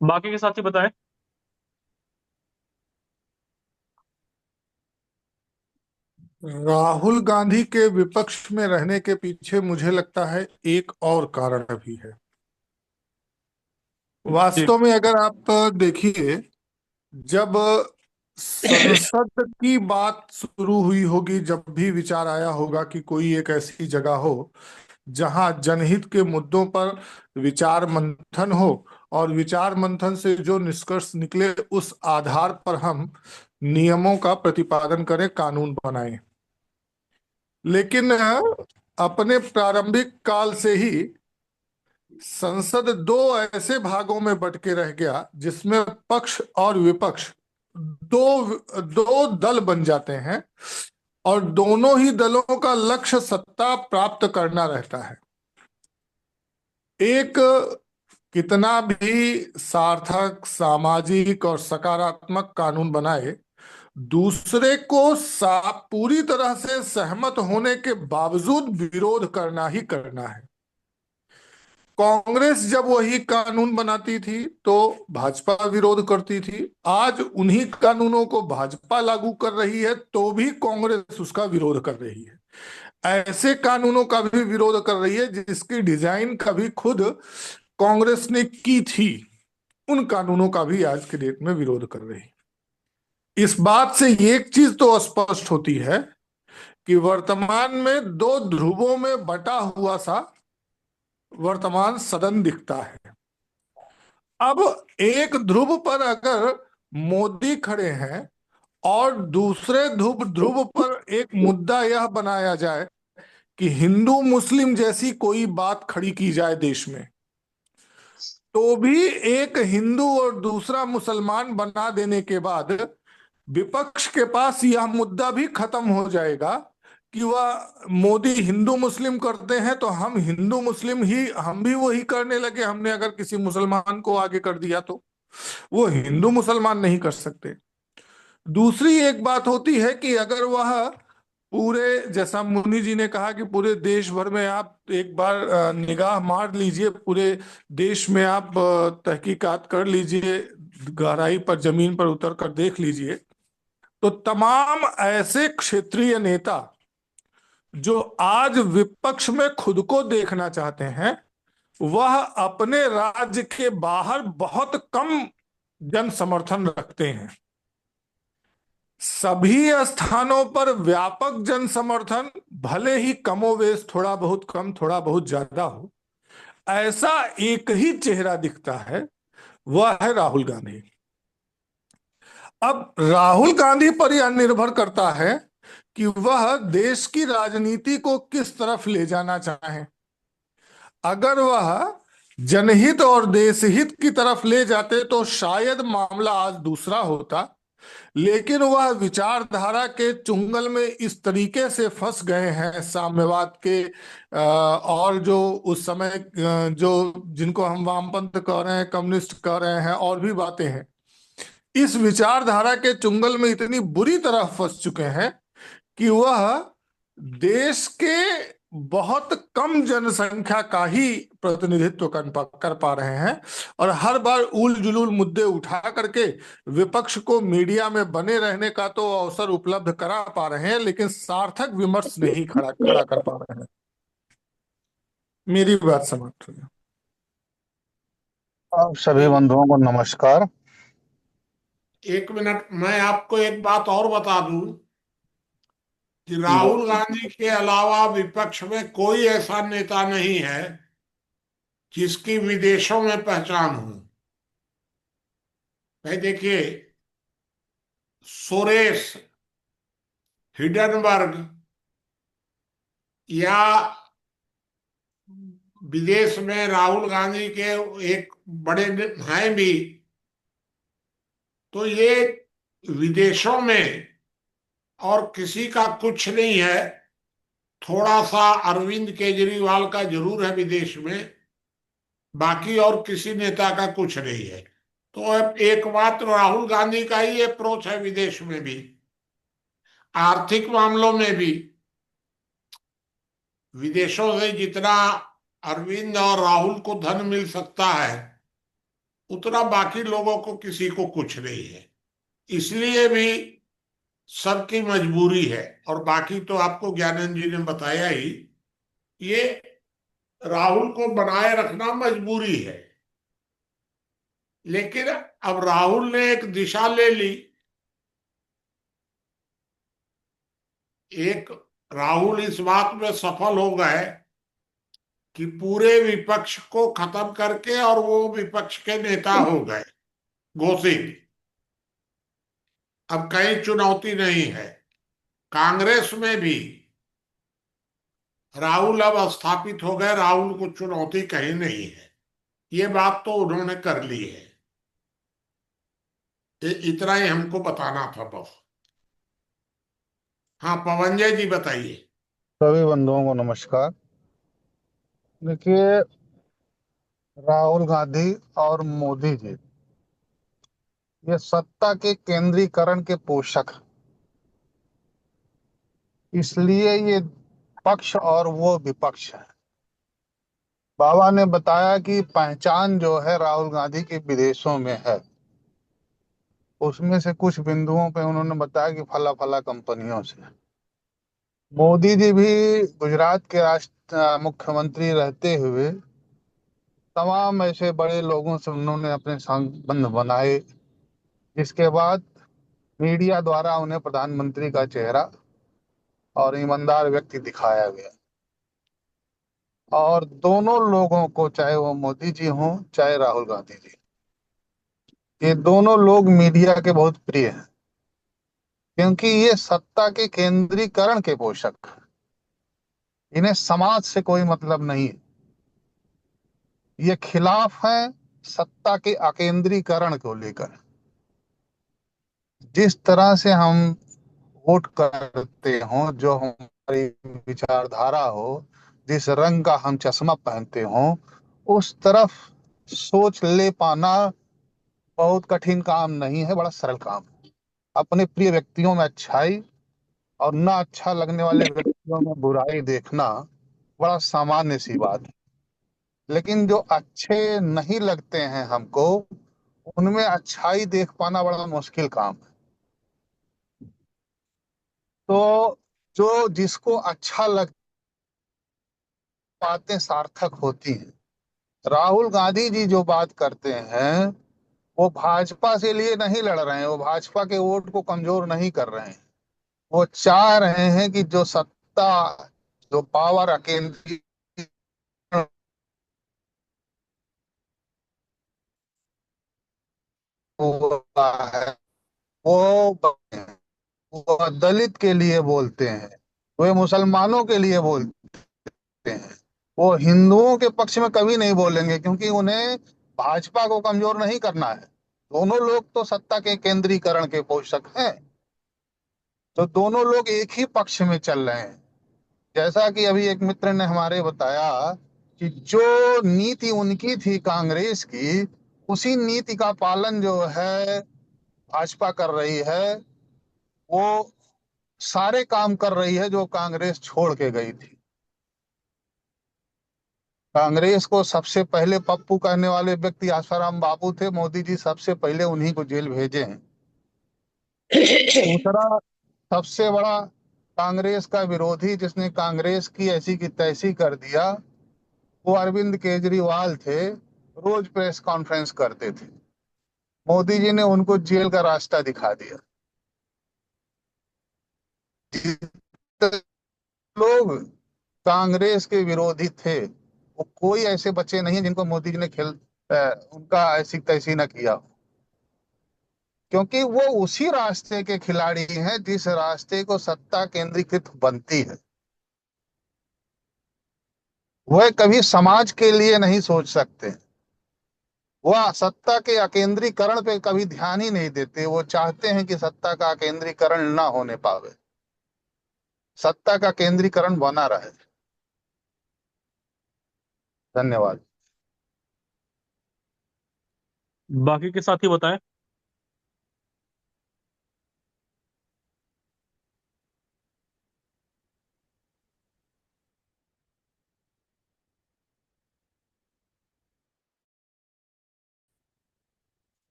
बाकी के साथी बताएं। राहुल गांधी के विपक्ष में रहने के पीछे मुझे लगता है एक और कारण भी है। जी वास्तव में अगर आप देखिए, जब संसद की बात शुरू हुई होगी, जब भी विचार आया होगा कि कोई एक ऐसी जगह हो जहां जनहित के मुद्दों पर विचार मंथन हो, और विचार मंथन से जो निष्कर्ष निकले उस आधार पर हम नियमों का प्रतिपादन करें, कानून बनाएं। लेकिन अपने प्रारंभिक काल से ही संसद दो ऐसे भागों में बट के रह गया जिसमें पक्ष और विपक्ष दो दो दल बन जाते हैं और दोनों ही दलों का लक्ष्य सत्ता प्राप्त करना रहता है। एक कितना भी सार्थक, सामाजिक और सकारात्मक कानून बनाए, दूसरे को पूरी तरह से सहमत होने के बावजूद विरोध करना ही करना है। कांग्रेस जब वही कानून बनाती थी तो भाजपा विरोध करती थी। आज उन्हीं कानूनों को भाजपा लागू कर रही है तो भी कांग्रेस उसका विरोध कर रही है। ऐसे कानूनों का भी विरोध कर रही है जिसकी डिजाइन कभी खुद कांग्रेस ने की थी, उन कानूनों का भी आज के डेट में विरोध कर रही है। इस बात से एक चीज तो स्पष्ट होती है कि वर्तमान में दो ध्रुवों में बटा हुआ सा वर्तमान सदन दिखता है। अब एक ध्रुव पर अगर मोदी खड़े हैं और दूसरे ध्रुव ध्रुव पर एक मुद्दा यह बनाया जाए कि हिंदू मुस्लिम जैसी कोई बात खड़ी की जाए देश में, तो भी एक हिंदू और दूसरा मुसलमान बना देने के बाद विपक्ष के पास यह मुद्दा भी खत्म हो जाएगा कि वह मोदी हिंदू मुस्लिम करते हैं तो हम हिंदू मुस्लिम ही, हम भी वही करने लगे। हमने अगर किसी मुसलमान को आगे कर दिया तो वो हिंदू मुसलमान नहीं कर सकते। दूसरी एक बात होती है कि अगर वह पूरे, जैसा मुनि जी ने कहा कि पूरे देश भर में आप एक बार निगाह मार लीजिए, पूरे देश में आप तहकीकात कर लीजिए, गहराई पर जमीन पर उतर कर देख लीजिए, तो तमाम ऐसे क्षेत्रीय नेता जो आज विपक्ष में खुद को देखना चाहते हैं, वह अपने राज्य के बाहर बहुत कम जन समर्थन रखते हैं। सभी स्थानों पर व्यापक जन समर्थन भले ही कमोवेश थोड़ा बहुत कम थोड़ा बहुत ज्यादा हो, ऐसा एक ही चेहरा दिखता है, वह है राहुल गांधी। अब राहुल गांधी पर यह निर्भर करता है कि वह देश की राजनीति को किस तरफ ले जाना चाहें। अगर वह जनहित और देशहित की तरफ ले जाते तो शायद मामला आज दूसरा होता, लेकिन वह विचारधारा के चुंगल में इस तरीके से फंस गए हैं साम्यवाद के, और जो उस समय जो जिनको हम वामपंथ कह रहे हैं, कम्युनिस्ट कह रहे हैं, और भी बातें हैं, इस विचारधारा के चुंगल में इतनी बुरी तरह फंस चुके हैं कि वह देश के बहुत कम जनसंख्या का ही प्रतिनिधित्व कर पा रहे हैं और हर बार उल जुलूल मुद्दे उठा करके विपक्ष को मीडिया में बने रहने का तो अवसर उपलब्ध करा पा रहे हैं, लेकिन सार्थक विमर्श नहीं खड़ा कर पा रहे हैं। मेरी बात समाप्त हुई। आप सभी बंधुओं को नमस्कार। एक मिनट, मैं आपको एक बात और बता दूं कि राहुल गांधी के अलावा विपक्ष में कोई ऐसा नेता नहीं है जिसकी विदेशों में पहचान हो। भाई देखिए, सुरेश हिडनबर्ग या विदेश में राहुल गांधी के एक बड़े हैं भी, तो ये विदेशों में और किसी का कुछ नहीं है। थोड़ा सा अरविंद केजरीवाल का जरूर है विदेश में, बाकी और किसी नेता का कुछ नहीं है। तो अब एकमात्र राहुल गांधी का ही अप्रोच है विदेश में भी, आर्थिक मामलों में भी। विदेशों से जितना अरविंद और राहुल को धन मिल सकता है, उतना बाकी लोगों को किसी को कुछ नहीं है। इसलिए भी सबकी मजबूरी है। और बाकी तो आपको ज्ञानंद जी ने बताया ही, ये राहुल को बनाए रखना मजबूरी है। लेकिन अब राहुल ने एक दिशा ले ली। एक राहुल इस बात में सफल हो गए कि पूरे विपक्ष को खत्म करके और वो विपक्ष के नेता हो गए घोषित। अब कहीं चुनौती नहीं है। कांग्रेस में भी राहुल अब स्थापित हो गए, राहुल को चुनौती कहीं नहीं है। ये बात तो उन्होंने कर ली है। इतना ही हमको बताना था बस। हाँ पवनजय जी बताइए। सभी बंधुओं को नमस्कार। देखिए, राहुल गांधी और मोदी जी ये सत्ता के केंद्रीकरण के पोषक हैं। इसलिए ये पक्ष और वो विपक्ष है। बाबा ने बताया कि पहचान जो है राहुल गांधी की विदेशों में है। उसमें से कुछ बिंदुओं पे उन्होंने बताया कि फला फला कंपनियों से। मोदी जी भी गुजरात के मुख्यमंत्री रहते हुए तमाम ऐसे बड़े लोगों से उन्होंने अपने संबंध बनाए, जिसके बाद मीडिया द्वारा उन्हें प्रधानमंत्री का चेहरा और ईमानदार व्यक्ति दिखाया गया। और दोनों लोगों को, चाहे वो मोदी जी हों चाहे राहुल गांधी जी, ये दोनों लोग मीडिया के बहुत प्रिय हैं, क्योंकि ये सत्ता के केंद्रीकरण के पोषक हैं। इन्हें समाज से कोई मतलब नहीं है। ये खिलाफ हैं सत्ता के अकेंद्रीकरण को लेकर। जिस तरह से हम वोट करते हो, जो हमारी विचारधारा हो, जिस रंग का हम चश्मा पहनते हो, उस तरफ सोच ले पाना बहुत कठिन काम नहीं है, बड़ा सरल काम है। अपने प्रिय व्यक्तियों में अच्छाई और ना अच्छा लगने वाले व्यक्तियों में बुराई देखना बड़ा सामान्य सी बात है। लेकिन जो अच्छे नहीं लगते हैं हमको, उनमें अच्छाई देख पाना बड़ा मुश्किल काम है। तो जो जिसको अच्छा लग, बातें सार्थक होती हैं। राहुल गांधी जी जो बात करते हैं, वो भाजपा से लिए नहीं लड़ रहे हैं, वो भाजपा के वोट को कमजोर नहीं कर रहे हैं। वो चाह रहे हैं कि जो सत्ता, जो पावर केंद्रीय हुआ है, वो वो दलित के लिए बोलते हैं, वे मुसलमानों के लिए बोलते हैं। वो हिंदुओं के पक्ष में कभी नहीं बोलेंगे, क्योंकि उन्हें भाजपा को कमजोर नहीं करना है। दोनों लोग तो सत्ता के केंद्रीकरण के पोषक हैं। तो दोनों लोग एक ही पक्ष में चल रहे हैं। जैसा कि अभी एक मित्र ने हमारे बताया कि जो नीति उनकी थी कांग्रेस की, उसी नीति का पालन जो है भाजपा कर रही है। वो सारे काम कर रही है जो कांग्रेस छोड़ के गई थी। कांग्रेस को सबसे पहले पप्पू कहने वाले व्यक्ति आसाराम बापू थे। मोदी जी सबसे पहले उन्हीं को जेल भेजे हैं। दूसरा सबसे बड़ा कांग्रेस का विरोधी, जिसने कांग्रेस की ऐसी की तैसी कर दिया, वो अरविंद केजरीवाल थे। रोज प्रेस कॉन्फ्रेंस करते थे। मोदी जी ने उनको जेल का रास्ता दिखा दिया। जितने लोग कांग्रेस के विरोधी थे, वो कोई ऐसे बच्चे नहीं जिनको मोदी जी ने उनका ऐसी तैसी न किया। क्योंकि वो उसी रास्ते के खिलाड़ी हैं जिस रास्ते को सत्ता केंद्रीकृत बनती है। वह कभी समाज के लिए नहीं सोच सकते। वह सत्ता के अकेंद्रीकरण पे कभी ध्यान ही नहीं देते। वो चाहते हैं कि सत्ता का अकेंद्रीकरण ना होने पावे, सत्ता का केंद्रीकरण बना रहे। धन्यवाद। बाकी के साथी बताएं।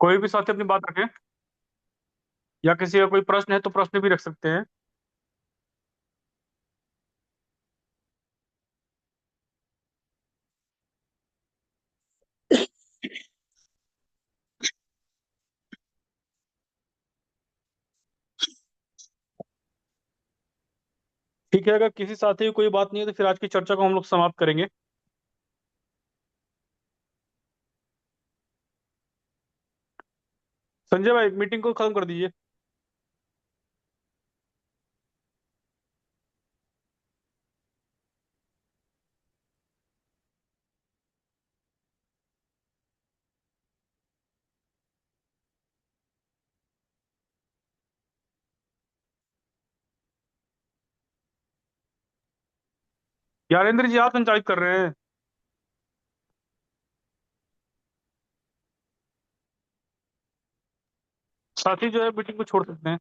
कोई भी साथी अपनी बात रखें, या किसी का कोई प्रश्न है तो प्रश्न भी रख सकते हैं। ठीक है, अगर किसी साथी की कोई बात नहीं है तो फिर आज की चर्चा को हम लोग समाप्त करेंगे। संजय भाई मीटिंग को खत्म कर दीजिए। ज्ञानेंद्र जी आप संचालित कर रहे हैं। साथी जो है मीटिंग को छोड़ सकते हैं।